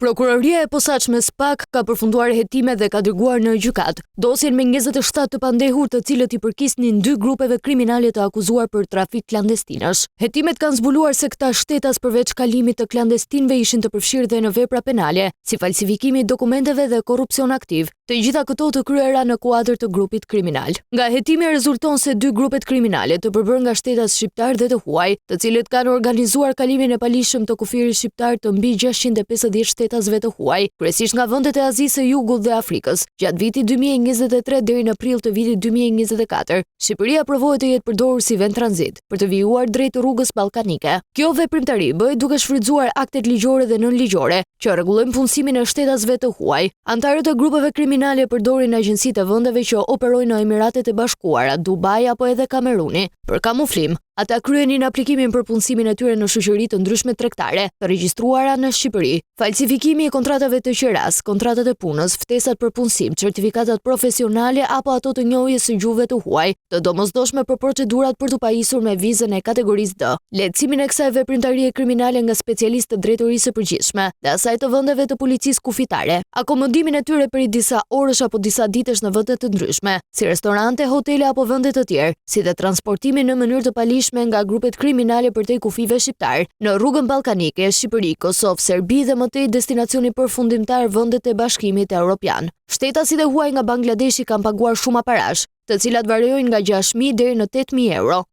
Prokuroria e posaçme SPAK ka përfunduar hetime dhe ka dërguar në gjykat dosjen me 27 të pandehur, të cilët I përkisnin 2 grupeve kriminale të akuzuar për trafik klandestinësh. Hetimet kanë zbuluar se këta shtetas përveç kalimit të klandestinëve ishin të përfshirë dhe në vepra penale, si falsifikimi I dokumenteve dhe korrupsion aktiv. Të gjitha këto të kryera në kuadër të grupit kriminal. Nga hetimi rezulton se 2 grupet kriminale të përbërë nga shtetas shqiptar dhe të huaj, të cilët kanë organizuar kalimin e palishëm të kufirit shqiptar të mbi 650 shtetasve të huaj, kryesisht nga vendet e Azisë së Jugut dhe Afrikës. Gjatë vitit 2023 deri në prill të vitit 2024, Shqipëria provohet të jetë përdorur si vend tranzit për të vijuar drejt rrugës ballkanike. Kjo veprimtari bëhet duke shfrytzuar aktet ligjore dhe nënligjore që rregullojnë punësimin e shtetasve të huaj. Antarët e grupeve kriminale përdorin agjencitë e vendeve që operojnë në Emiratet e Bashkuara, Dubai apo edhe Kameruni për kamuflim. Ata kryenin aplikimin për punësimin e tyre në shoqëri të ndryshme tregtare, të regjistruara në Shqipëri. Falsifikimi I kontratave të qeras, kontratat e punës, ftesat për punësim, certifikatat profesionale apo ato të njohjes së gjuhëve të huaj, të domosdoshme për procedurat për të pajisur me vizën e kategorisë D. Lehtësimin e kësaj veprimtarie kriminale nga specialistë të drejtorisë së përgjithshme dhe asaj të vendeve të policisë kufitare. Akomodimin e tyre për disa orësh apo disa ditësh në vende të ndryshme, si restorante, hotele apo vende të tjerë, si dhe transportimin në mënyrë të palishme nga grupet kriminale përtej kufive shqiptar në rrugën ballkanike, Shqipëri, Kosovë, Serbi dhe më tej destinacioni përfundimtar vendet e Bashkimit Evropian. Shtetasit e huaj nga Bangladeshi kanë paguar shumë parash, të cilat variojnë nga 6.000 deri në 8.000 euro.